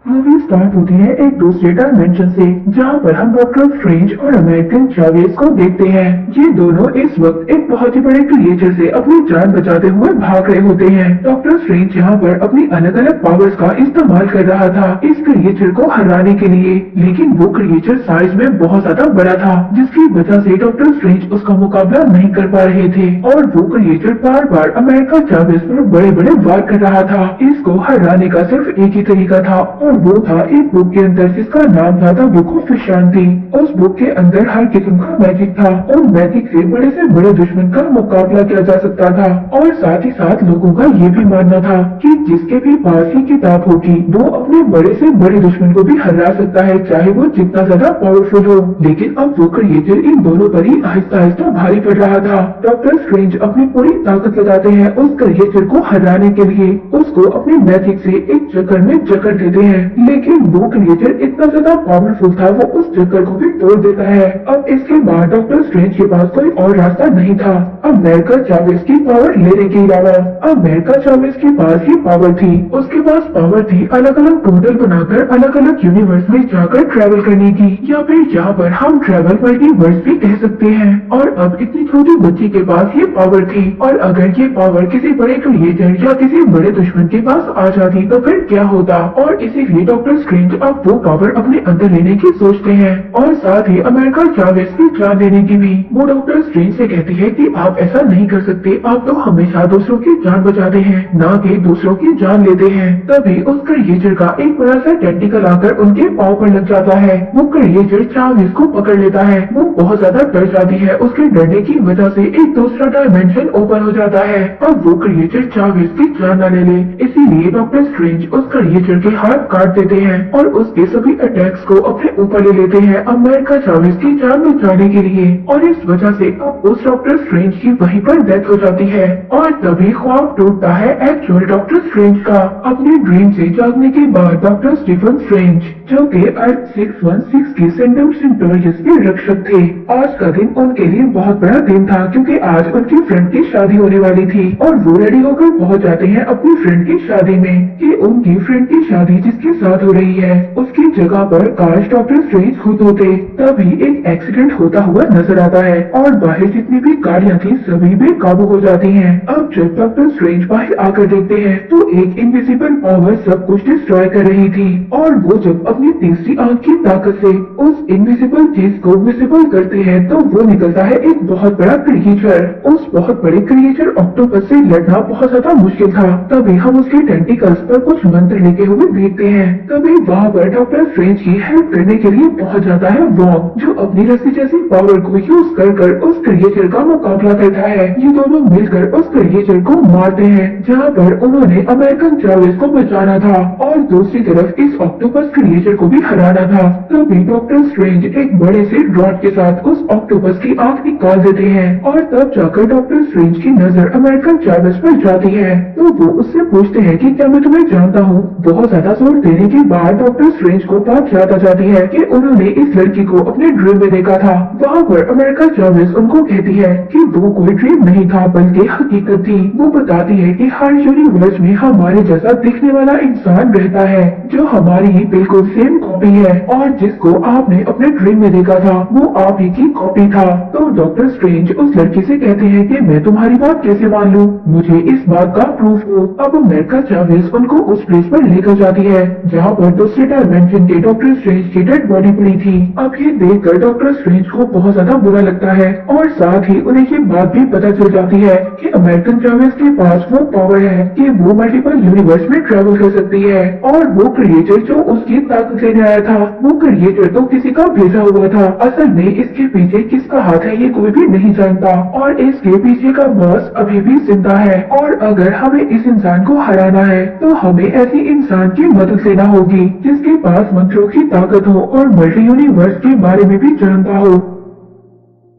Movie start होती है एक दूसरे डायमेंशन से, जहाँ पर हम डॉक्टर स्ट्रेंज और अमेरिकन चावेज को देखते हैं। ये दोनों इस वक्त एक बहुत ही बड़े क्रिएचर से अपनी जान बचाते हुए भाग रहे होते हैं। डॉक्टर स्ट्रेंज यहाँ पर अपनी अलग अलग पावर्स का इस्तेमाल कर रहा था इस क्रिएचर को हराने के लिए, लेकिन वो क्रिएचर साइज में बहुत ज्यादा बड़ा था, जिसकी वजह से डॉक्टर स्ट्रेंज उसका मुकाबला नहीं कर पा रहे थे। और वो क्रिएचर बार बार अमेरिका चावेज पर बड़े बड़े वार कर रहा था। इसको हराने का सिर्फ एक ही तरीका था, और वो था एक बुक के अंदर जिसका नाम था द बुक ऑफ विशांति। उस बुक के अंदर हर किस्म का मैजिक था, और मैजिक से बड़े दुश्मन का मुकाबला किया जा सकता था। और साथ ही साथ लोगों का ये भी मानना था कि जिसके भी पास ये किताब होगी वो अपने बड़े से बड़े दुश्मन को भी हरा सकता है, चाहे वो जितना ज्यादा पावरफुल हो। लेकिन अब वो क्रिएचर इन दोनों पर ही आहिस्ता आहिस्ता भारी पड़ रहा था। डॉक्टर स्ट्रेंज अपनी पूरी ताकत लगाते हैं उस क्रिएचर को हराने के लिए, उसको अपने मैजिक से एक चक्कर में जकड़ देते हैं। लेकिन वो क्रिएचर इतना ज्यादा पावरफुल था, वो उस चक्कर को भी तोड़ देता है। अब इसके बाद डॉक्टर स्ट्रेंज के पास कोई और रास्ता नहीं था अमेरिका चावेज की पावर लेने के अलावा। अमेरिका चावेज के पास ही पावर थी, उसके पास पावर थी अलग अलग पोर्टल बनाकर अलग अलग यूनिवर्स में जाकर ट्रैवल करने की, या फिर यहाँ पर हम ट्रैवल मल्टीवर्स भी कह सकते हैं। और अब इतनी छोटी बच्ची के पास ये पावर थी, और अगर ये पावर किसी बड़े क्रिएटर या किसी बड़े दुश्मन के पास आ जाती तो फिर क्या होता। और इसीलिए डॉक्टर स्ट्रेंज अब वो पावर अपने अंदर लेने की सोचते हैं, और साथ ही अमेरिका चावेज की जान लेने की भी। वो डॉक्टर स्ट्रेंज से कहती है कि आप ऐसा नहीं कर सकते, आप तो हमेशा दूसरों की जान बचाते हैं, ना कि दूसरों की जान लेते हैं। तभी उस क्रिएचर का एक बड़ा सा टेंटिकल आकर उनके पाँव पर लग जाता है। वो क्रिएचर चावेज को पकड़ लेता है। वो बहुत ज्यादा डर जाती है, उसके डरने की वजह से एक दूसरा डायमेंशन ओपन हो जाता है। अब वो क्रिएचर चावेज की जान न ले ले, इसीलिए डॉक्टर स्ट्रेंज उस क्रिएचर के हाथ काट देते हैं और उसके सभी अटैक्स को अपने ऊपर ले लेते हैं अमेरिका चावेज की जान बचाने के लिए। और इस वजह से अब उस डॉक्टर स्ट्रेंज की वहीं पर डेथ हो जाती है। और तभी ख्वाब टूटता है एक्चुअल डॉक्टर स्ट्रेंज का। अपने ड्रीम से जागने के बाद डॉक्टर स्टीफन स्ट्रेंज, जो कि अर्थ 616 के सेंटम सेंटोरियस के रक्षक थे, आज का दिन उनके लिए बहुत बड़ा दिन था, क्योंकि आज उनकी फ्रेंड की शादी होने वाली थी। और वो रेडी होकर पहुंच जाते हैं अपनी फ्रेंड की शादी में, कि उनकी फ्रेंड की शादी जिसके साथ हो रही है उसकी जगह पर काश डॉक्टर स्ट्रेंज खुद होते। तभी एक एक्सीडेंट होता हुआ नजर आता है, और बाहर जितनी भी गाड़ियां थी सभी बेकाबू हो जाती हैं। अब जब डॉक्टर स्ट्रेंज बाहर आकर देखते हैं तो एक इनविजिबल पावर सब कुछ डिस्ट्रॉय कर रही थी, और वो जब अपनी तीसरी आंख की ताकत से उस इनविजिबल चीज को विजिबल करते हैं तो वो निकलता है एक बहुत बड़ा क्रिएचर। उस बहुत बड़े क्रिएचर ऑक्टोपस से लड़ना बहुत ज्यादा मुश्किल था। तभी हम उसके टेंटिकल्स पर कुछ मंत्र लिखे हुए देखते हैं। तभी वहाँ पर डॉक्टर स्ट्रेंज की हेल्प करने के लिए पहुंच जाता है वॉन्ग, जो अपनी रस्सी जैसी पावर को यूज कर उस क्रिएचर का मुकाबला करता है। ये दोनों मिलकर उस क्रिएचर को मारते हैं, जहाँ पर उन्होंने अमेरिकन चावेज को बचाना था और दूसरी तरफ इस ऑक्टोपस क्रिएचर को भी हराना था। तभी डॉक्टर स्ट्रेंज एक बड़े से रॉड के साथ उस ऑक्टोपस की आंख निकाल देते हैं, और तब जाकर डॉक्टर स्ट्रेंज की नजर अमेरिकन चावेज पर जाती है। तो वो उससे पूछते हैं कि क्या मैं तुम्हें जानता हूँ। बहुत ज्यादा जोर देने के बाद डॉक्टर स्ट्रेंज को बात याद आ जाती है कि उन्होंने इस लड़की को अपने ड्रीम में देखा था। वहाँ पर अमेरिका चावेज उनको कहती है कि वो कोई ड्रीम नहीं था बल्कि हकीकत थी। वो बताती है कि हर यूनिवर्स में हमारे जैसा दिखने वाला इंसान रहता है, जो हमारी ही बिल्कुल सेम कॉपी है, और जिसको आपने अपने ड्रीम में देखा था वो आप ही की कॉपी था। तो डॉक्टर स्ट्रेंज उस लड़की से कहते हैं कि मैं तुम्हारी बात कैसे मान लूं, मुझे इस बात का प्रूफ हो। अब अमेरिका चावेज उनको उस प्लेस पर लेकर जाती है जहाँ पर दूसरे डायमेंशन के डॉक्टर स्ट्रेंज की डेड बॉडी पड़ी थी। अब ये देखकर डॉक्टर स्ट्रेंज को बहुत ज्यादा बुरा लगता है, और साथ ही उन्हें ये बात भी पता चल जाती है कि अमेरिकन चावेज के पास वो पावर है कि वो मल्टीपल यूनिवर्स में ट्रेवल कर सकती है। और वो क्रिएचर जो उसकी ताकत लेने आया था, वो क्रिएचर तो किसी का भेजा हुआ था। असल में इसके पीछे किसका हाथ है ये कोई भी नहीं जानता, और इसके पीछे का बॉस अभी भी जिंदा है। और अगर हमें इस इंसान को हराना है तो हमें ऐसी इंसान की मदद लेना होगी जिसके पास मंत्रों की ताकत हो और मल्टी यूनिवर्स के बारे में भी जानता हो।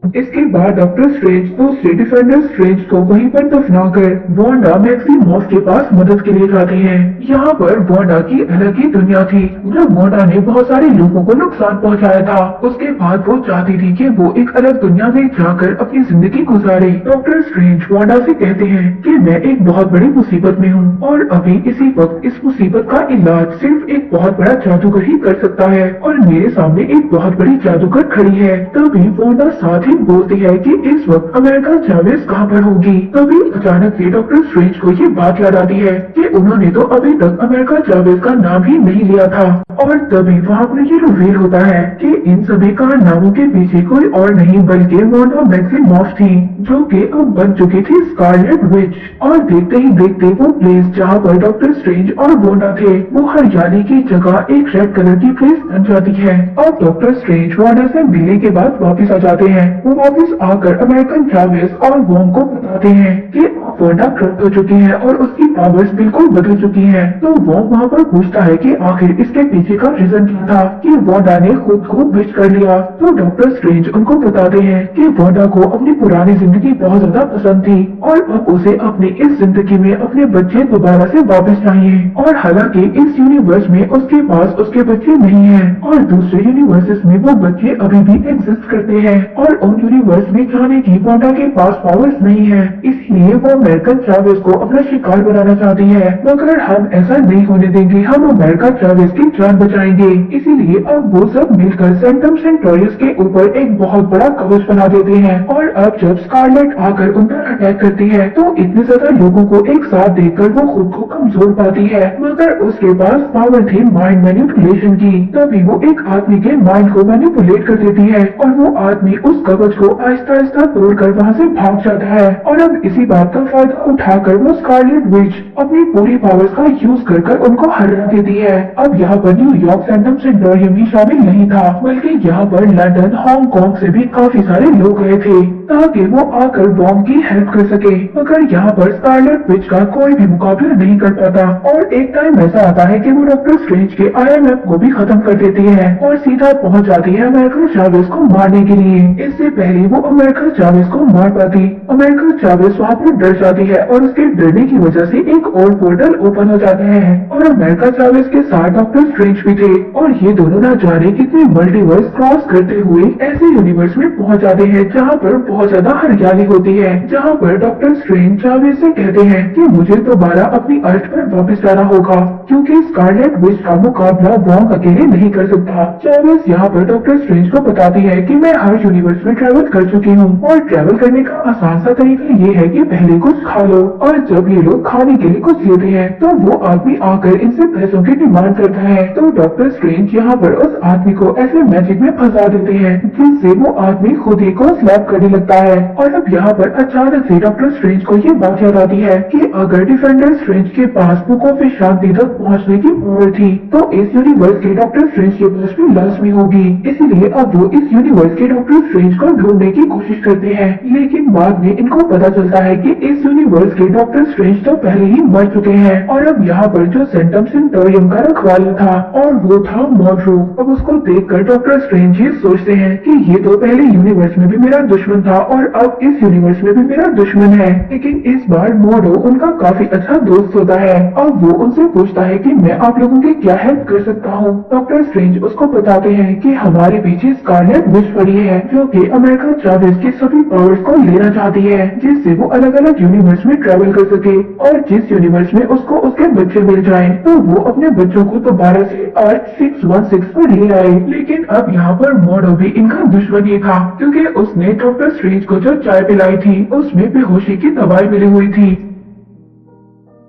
इसके बाद डॉक्टर स्ट्रेंज दूसरे डिफेंडर स्ट्रेंज को वहीं पर दफनाकर वांडा मैक्सिमॉफ के पास मदद के लिए जाते हैं। यहाँ पर वांडा की अलग ही दुनिया थी, जब वांडा ने बहुत सारे लोगों को नुकसान पहुँचाया था। उसके बाद वो चाहती थी कि वो एक अलग दुनिया में जाकर अपनी जिंदगी गुजारे। डॉक्टर स्ट्रेंज वांडा से कहते हैं कि मैं एक बहुत बड़ी मुसीबत में हूँ और अभी इसी वक्त इस मुसीबत का इलाज सिर्फ एक बहुत बड़ा जादूगर ही कर सकता है और मेरे सामने एक बहुत बड़ी जादूगर खड़ी है। तभी वांडा साथ ही बोलती है कि इस वक्त अमेरिका चावेज कहाँ पर होगी। तभी अचानक से डॉक्टर स्ट्रेंज को ये बात याद आती है कि उन्होंने तो अभी तक अमेरिका चावेज का नाम ही नहीं लिया था। और तभी वहाँ पर ये रिवील होता है कि इन सभी कारनामों के पीछे कोई और नहीं बल्कि वांडा मैक्सिमॉफ थी, जो कि अब बन चुकी थी स्कारलेट विच। और देखते ही देखते वो प्लेस जहाँ पर डॉक्टर स्ट्रेंज और वांडा थे वो हरियाली की जगह एक रेड कलर की प्लेस बन जाती है। और डॉक्टर स्ट्रेंज वांडा से मिलने के बाद वापस आ जाते हैं। वो वापस आकर अमेरिकन चावेज और वोंग को बताते हैं कि वांडा करप्ट हो चुकी है और उसकी पावर्स बिल्कुल बदल चुकी हैं। तो वोंग वहाँ पर पूछता है कि आखिर इसके पीछे का रीजन क्या था कि वांडा ने खुद को विच कर लिया। तो डॉक्टर स्ट्रेंज उनको बताते हैं कि वांडा को अपनी पुरानी जिंदगी बहुत ज्यादा पसंद थी और अब उसे अपनी इस जिंदगी में अपने बच्चे दोबारा से वापस चाहिए। और हालांकि इस यूनिवर्स में उसके पास उसके बच्चे नहीं हैं और दूसरे यूनिवर्सेस में वो बच्चे अभी भी एग्जिस्ट करते हैं और उन यूनिवर्स में जाने की वांडा के पास पावर्स नहीं है, इसलिए वो अमेरिकन चावेज को अपना शिकार बनाना चाहती है। मगर हम ऐसा नहीं होने देंगे, हम अमेरिका चावेज की जान बचाएंगे। इसीलिए अब वो सब मिलकर सेंटम सेंटोरियस के ऊपर एक बहुत बड़ा कवच बना देते हैं। और अब जब स्कारलेट आकर उन पर अटैक करती है तो इतने ज्यादा लोगों को एक साथ देखकर वो खुद को कमजोर पाती है, मगर उसके पास पावर थी माइंड मैनिपुलेशन की। तभी वो एक आदमी के माइंड को मैनिपुलेट कर देती है और वो आदमी उस कवच को आहिस्ता आहिस्ता तोड़कर वहाँ से भाग जाता है। और अब इसी बात का फायदा उठाकर वो स्कारलेट विच अपनी पूरी पावर्स का यूज कर उनको हरा देती है। अब यहाँ पर न्यूयॉर्क सेंटम सेंटोरियम ही शामिल नहीं था, बल्कि यहाँ पर लंदन, हांगकांग से भी काफी सारे लोग गए थे ताकि वो आकर वोंग की हेल्प कर सके। मगर यहाँ पर स्कारलेट विच का कोई भी मुकाबला नहीं कर पाता और एक टाइम ऐसा आता है कि वो डॉक्टर स्ट्रेंज के IMF को भी खत्म कर देती है और सीधा पहुँच जाती है अमेरिका चावेज को मारने के लिए। इससे पहले वो अमेरिका चावेज को मार पाती, अमेरिका चावेज वहाँ पर डर जाती है और उसके डरने की वजह से एक और पोर्टल ओपन हो जाता है और अमेरिका चावेज के साथ डॉक्टर स्ट्रेंज भी थे और ये दोनों ना जाने कितने मल्टीवर्स क्रॉस करते हुए ऐसे यूनिवर्स में पहुंच जाते हैं जहाँ पर बहुत ज्यादा हरियाली होती है। जहाँ पर डॉक्टर स्ट्रेंज चावेज से कहते हैं कि मुझे दोबारा अपनी अर्थ पर वापस जाना होगा क्योंकि स्कारलेट विच का मुकाबला वोंग अकेले नहीं कर सकता। चावेज यहाँ पर डॉक्टर स्ट्रेंज को बताती है कि मैं हर यूनिवर्स में ट्रेवल कर चुकी हूँ और ट्रेवल करने का आसान सा तरीका ये है कि पहले कुछ खा लो और जब ये लोग खाने के लिए कुछ लेते हैं तो वो आदमी आकर इनसे पैसों की डिमांड करता है। तो डॉक्टर स्ट्रेंज यहाँ पर उस आदमी को ऐसे मैजिक में फंसा देते हैं जिससे वो आदमी खुद ही को स्लैप करने लगता है। और अब यहाँ पर अचानक से डॉक्टर स्ट्रेंज को ये बात याद आती है कि अगर डिफेंडर स्ट्रेंज के पास बुक ऑफ शांति तक पहुँचने की पावर थी तो इस यूनिवर्स के डॉक्टर स्ट्रेंज के पास भी लाजमी होगी। इसीलिए अब वो इस यूनिवर्स के डॉक्टर स्ट्रेंज को ढूंढने की कोशिश करते हैं, लेकिन बाद में इनको पता चलता है कि इस यूनिवर्स के डॉक्टर स्ट्रेंज तो पहले ही मर चुके हैं। और अब यहाँ पर जो सेंटम सेंटोरियम का रखवाला था और वो था मॉड्रो। अब उसको देखकर डॉक्टर स्ट्रेंज ये सोचते हैं कि ये तो पहले यूनिवर्स में भी मेरा दुश्मन था और अब इस यूनिवर्स में भी मेरा दुश्मन है। लेकिन इस बार मॉड्रो उनका काफी अच्छा दोस्त होता है। अब वो उनसे पूछता है कि मैं आप लोगों की क्या हेल्प कर सकता हूँ। डॉक्टर स्ट्रेंज उसको बताते हैं कि हमारे पीछे स्कारलेट विच पड़ी है जो कि अमेरिका चावेज की सभी पावर्स को लेना चाहती है जिससे वो अलग अलग यूनिवर्स में ट्रेवल कर सके और जिस यूनिवर्स में उसको उसके बच्चे मिल जाए तो वो अपने बच्चों को दोबारा से अर्थ 616 पर ले आए। लेकिन अब यहाँ पर मॉडो भी इनका दुश्मन ही था क्योंकि उसने डॉक्टर स्ट्रेंज को जो चाय पिलाई थी उसमें बेहोशी की दवाई मिली हुई थी।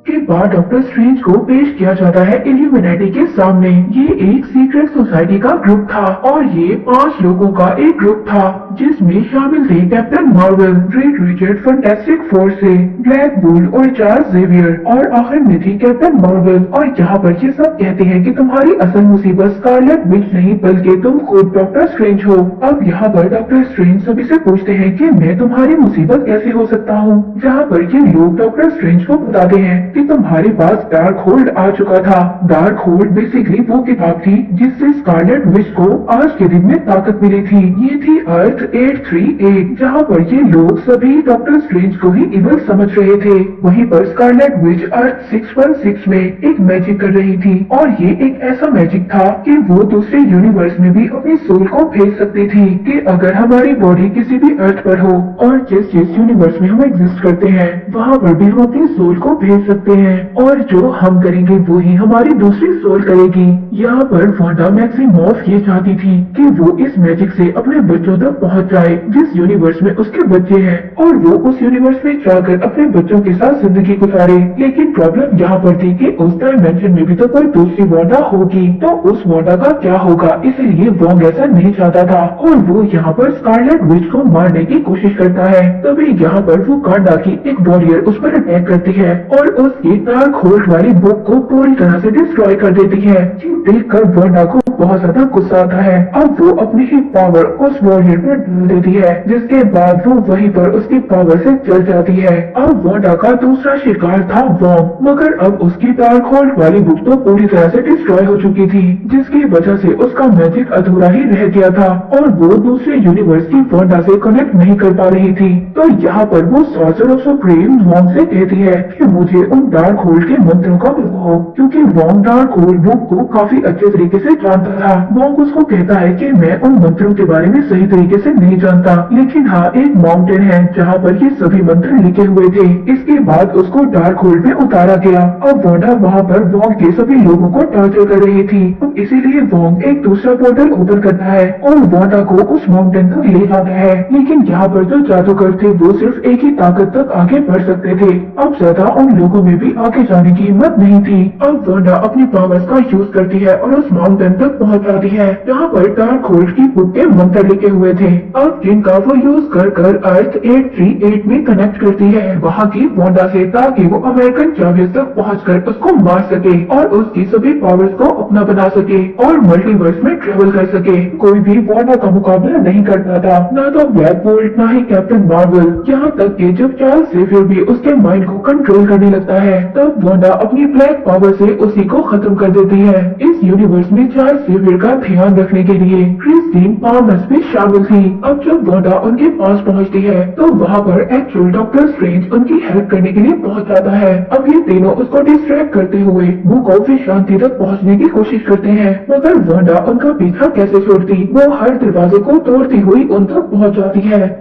के बाद डॉक्टर स्ट्रेंज को पेश किया जाता है इल्यूमिनेटी के सामने। ये एक सीक्रेट सोसाइटी का ग्रुप था और ये 5 लोगों का एक ग्रुप था जिसमें शामिल थे captain Marvel, red Richard, fantastic four से ब्लैक बुल और चार्ल्स जेवियर और आखिर में थी कैप्टन मार्वल। और यहाँ पर ये सब कहते हैं कि तुम्हारी असल मुसीबत स्कारलेट विच नहीं बल्कि तुम खुद डॉक्टर स्ट्रेंज हो। अब यहाँ पर डॉक्टर स्ट्रेंज सभी से पूछते हैं कि मैं तुम्हारी मुसीबत कैसे हो सकता हूँ, जहाँ पर ये लोग डॉक्टर स्ट्रेंज को बताते हैं कि तुम्हारे पास डार्क होल्ड आ चुका था। डार्क होल्ड बेसिकली वो किताब थी जिससे स्कारलेट विच को आज के दिन में ताकत मिली थी। ये थी अर्थ 838, जहाँ पर ये लोग सभी डॉक्टर स्ट्रेंज को ही इवल समझ रहे थे। वहीं पर स्कारलेट विच अर्थ 616 में एक मैजिक कर रही थी, और ये एक ऐसा मैजिक था कि वो दूसरे यूनिवर्स में भी अपनी सोल को भेज सकती थी, कि अगर हमारी बॉडी किसी भी अर्थ पर हो और जिस यूनिवर्स में हम एग्जिस्ट करते हैं वहाँ पर भी हम अपनी सोल को भेज सकते हैं, और जो हम करेंगे वो ही हमारी दूसरी सोल करेगी। यहाँ पर वांडा मैक्सिमॉफ ये चाहती थी कि वो इस मैजिक से अपने बच्चों तक पहुँच जाए जिस यूनिवर्स में उसके बच्चे हैं, और वो उस यूनिवर्स में जाकर अपने बच्चों के साथ जिंदगी गुजारे। लेकिन प्रॉब्लम यहाँ पर थी कि उस डायमेंशन में भी तो कोई दूसरी वांडा होगी, तो उस वांडा का क्या होगा, इसलिए वोंग ऐसा नहीं चाहता था, और वो यहाँ पर स्कारलेट विच को मारने की कोशिश करता है। तभी यहाँ पर वो कांडा की एक वॉरियर उस पर अटैक करती है और उसकी डार्क होल्ड वाली बुक को पूरी तरह से डिस्ट्रॉय कर देती है। देखकर वांडा को बहुत ज्यादा गुस्सा आता है। अब वो अपनी ही पावर उस वॉरियर पर डाल देती है, जिसके बाद वो वहीं पर उसकी पावर से जल जाती है। अब वांडा का दूसरा शिकार था वोंग, मगर अब उसकी डार्क होल्ड वाली बुक तो पूरी तरह से डिस्ट्रॉय हो चुकी थी, जिसकी वजह से उसका मैजिक अधूरा ही रह गया था और वो दूसरे यूनिवर्स की वांडा से कनेक्ट नहीं कर पा रही थी। तो यहाँ पर वो सॉर्सरर सुप्रीम वोंग से कहती है कि मुझे उन डार्क होल्ड के मंत्रों का बताओ, क्योंकि वोंग डार्क होल्ड बुक को काफी अच्छे तरीके से जानता था। वोंग उसको कहता है कि मैं उन मंत्रों के बारे में सही तरीके से नहीं जानता, लेकिन हाँ एक माउंटेन है जहाँ पर ये सभी मंत्र लिखे हुए थे। इसके बाद उसको डार्क होल्ड में उतारा गया। अब वांडा वहाँ पर वोंग के सभी लोगों को टॉर्चर कर रही थी, तो इसीलिए वोंग एक दूसरा पोर्टल ओपन करता है और वांडा को उस माउंटेन तक ले जाता है। लेकिन यहाँ पर जो जादूगर थे वो सिर्फ एक ही ताकत तक आगे बढ़ सकते थे, अब ज्यादा उन लोगों में भी आगे जाने की हिम्मत नहीं थी। अब वांडा अपनी पावर्स का यूज करती है और उस माउंटेन तक पहुँच जाती है जहाँ पर डार्क होल्ड की बुक के मंत्र लिखे हुए थे, अब जिनका वो यूज कर अर्थ 838 में कनेक्ट करती है वहाँ की वांडा से, ताकि वो अमेरिकन चार्जेस तक पहुँचकर उसको मार सके और उसकी सभी पावर्स को अपना बना सके और मल्टीवर्स में ट्रेवल कर सके। कोई भी वांडा का मुकाबला नहीं करता था, ना तो ब्लैक बोल्ट ना ही कैप्टन मार्वल। यहाँ तक कि जब चार्ल्स ज़ेवियर भी उसके माइंड को कंट्रोल करने लगता है तब वांडा अपनी ब्लैक पावर से उसी को खत्म कर देती है। इस यूनिवर्स में चार्ल्स ज़ेवियर का ध्यान रखने के लिए क्रिस्टीन पामर्स भी शामिल थी। अब जब वांडा उनके पास पहुँचती है तो वहाँ पर एक्चुअल डॉक्टर स्ट्रेंज उनकी हेल्प करने के लिए पहुँच जाता है। अब ये तीनों उसको डिस्ट्रैक्ट करते हुए बुक ऑफ शांति तक पहुँचने की कोशिश करते हैं, मगर वांडा उनका पीछा कैसे छोड़ती, वो हर दरवाजे को तोड़ती हुई उन तक पहुँच जाती है।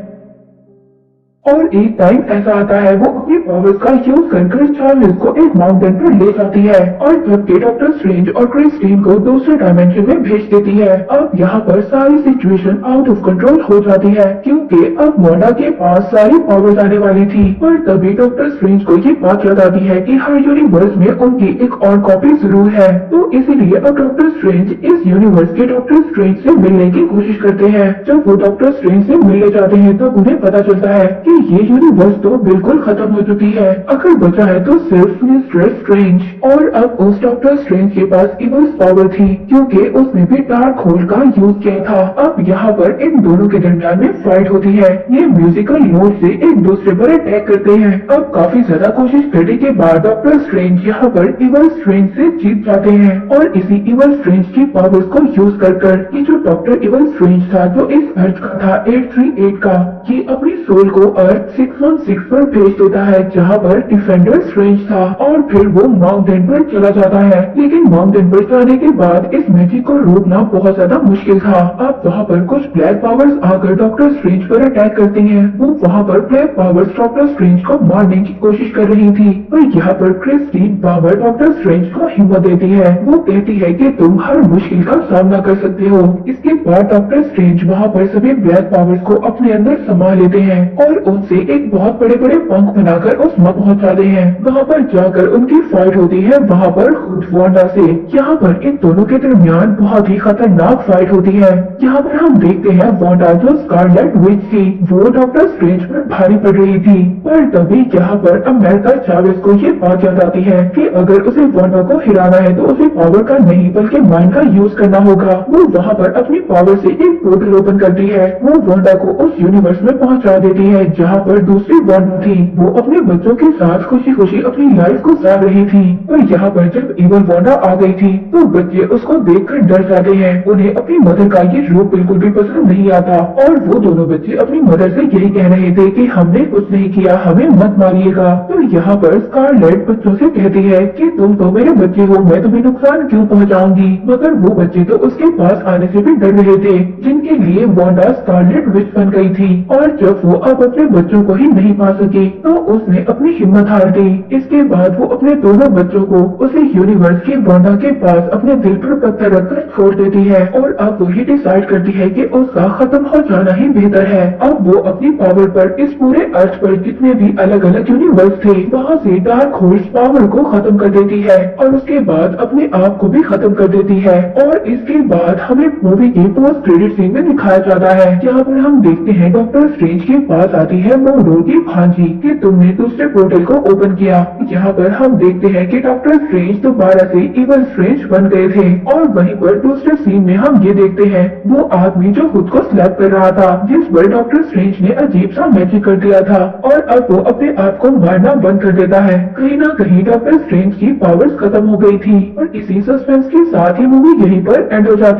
और एक टाइम ऐसा आता है वो अपनी पावर्स का यूज कर चार्ल्स को एक माउंटेन पर ले जाती है और जबकि डॉक्टर स्ट्रेंज और क्रिस्टीन को दूसरे डायमेंशन में भेज देती है। अब यहाँ पर सारी सिचुएशन आउट ऑफ कंट्रोल हो जाती है, क्योंकि अब वांडा के पास सारी पावर्स आने वाली थी। पर तभी डॉक्टर स्ट्रेंज को ये बात याद आती है कि हर यूनिवर्स में उनकी एक और कॉपी जरूर है, तो इसीलिए अब डॉक्टर स्ट्रेंज इस यूनिवर्स के डॉक्टर स्ट्रेंज से मिलने की कोशिश करते हैं। जब वो डॉक्टर स्ट्रेंज से मिलने जाते हैं तब उन्हें पता चलता है कि ये यूनिवर्स तो बिल्कुल खत्म हो चुकी है, अगर बचा है तो सिर्फ मिस्टर स्ट्रेंज। और अब उस डॉक्टर स्ट्रेंज के पास इवल पावर थी, क्योंकि उसने भी डार्क होल्ड का यूज किया था। अब यहाँ पर इन दोनों के दरमियान में फाइट होती है। ये म्यूजिकल नोट से एक दूसरे पर अटैक करते हैं। अब काफी ज्यादा कोशिश करने के बाद डॉक्टर स्ट्रेंज यहाँ पर इवल स्ट्रेंज से जीत जाते हैं और इसी इवल स्ट्रेंज की पावर्स को यूज कर ये जो डॉक्टर इवल स्ट्रेंज था जो इस अर्थ का था 838 का, ये अपनी सोल को अर्थ 616 पर भेज देता है जहाँ पर डिफेंडर स्ट्रेंज था, और फिर वो माउंटेन पर चला जाता है। लेकिन माउंटेन पर जाने के बाद इस मैजिक को रोकना बहुत ज्यादा मुश्किल था। अब वहाँ पर कुछ ब्लैक पावर्स आकर डॉक्टर स्ट्रेंज पर अटैक करती हैं। वो वहाँ पर ब्लैक पावर्स डॉक्टर स्ट्रेंज को मारने की कोशिश कर रही थी, पर यहाँ पर क्रिस्टीन पावर डॉक्टर स्ट्रेंज को हिम्मत देती है। वो कहती है कि तुम हर मुश्किल का सामना कर सकते हो। इसके बाद डॉक्टर स्ट्रेंज वहाँ पर सभी ब्लैक पावर्स को अपने अंदर समा लेते हैं और उनसे एक बहुत बड़े बड़े पंख बनाकर उस में पहुंच जाते हैं। वहाँ पर जाकर उनकी फाइट होती है वहाँ पर खुद वांडा से। यहाँ पर इन दोनों के दरमियान बहुत ही खतरनाक फाइट होती है। यहाँ पर हम देखते हैं वांडा जो स्कारलेट विच थी वो डॉक्टर स्ट्रेंज पर भारी पड़ रही थी, पर तभी यहाँ पर अमेरिका चावेज को ये बात याद आती है कि अगर उसे वांडा को हिराना है तो उसे पावर का नहीं बल्कि माइंड का यूज करना होगा। वो वहाँ पर अपनी पावर से एक पोर्टल ओपन करती है। वो वांडा को उस यूनिवर्स में पहुँचा देती है जहाँ पर दूसरी वांडा थी वो अपने बच्चों के साथ खुशी खुशी अपनी लाइफ को सार रही थी। और यहाँ पर जब इवल वांडा आ गई थी तो बच्चे उसको देखकर डर जाते हैं। उन्हें अपनी मदर का ये रूप बिल्कुल भी पसंद नहीं आता और वो दोनों बच्चे अपनी मदर से यही कह रहे थे कि हमने कुछ नहीं किया, हमें मत मारिएगा। तो यहाँ पर स्कारलेट बच्चों से कहती है कि तुम तो मेरे बच्चे हो, मैं तुम्हें नुकसान क्यों पहुँचाऊंगी। मगर वो बच्चे तो उसके पास आने से भी डर रहे थे जिनके लिए वांडा स्कारलेट विच बन गई थी। और जब वो अब अपने बच्चों को ही नहीं पा सकी तो उसने अपनी हिम्मत हार दी। इसके बाद वो अपने दोनों बच्चों को उसी यूनिवर्स की वांडा के पास अपने दिल पर पत्थर रखकर छोड़ देती है और अब वही डिसाइड करती है कि उसका खत्म हो जाना ही बेहतर है। अब वो अपनी पावर पर इस पूरे अर्थ पर जितने भी अलग अलग यूनिवर्स थे वहाँ से डार्क होर्स पावर को खत्म कर देती है और उसके बाद अपने आप को भी खत्म कर देती है। और इसके बाद हमें मूवी के पोस्ट क्रेडिट सीन में दिखाया जाता है जहाँ पर हम देखते हैं डॉक्टर स्ट्रेंज के पास आती है मोडो की भांजी कि तुमने दूसरे पोर्टल को ओपन किया। यहाँ पर हम देखते हैं कि डॉक्टर स्ट्रेंज दोबारा से इवल स्ट्रेंज बन गए थे। और वहीं पर दूसरे सीन में हम ये देखते हैं वो आदमी जो खुद को स्लैप कर रहा था जिस पर डॉक्टर स्ट्रेंज ने अजीब सा मैजिक कर दिया था और अब वो अपने आप को मारना बंद कर देता है। कहीं ना कहीं डॉक्टर स्ट्रेंज की पावर्स खत्म हो गई थी और इसी सस्पेंस के साथ ही मूवी यहीं पर एंड हो जाती है।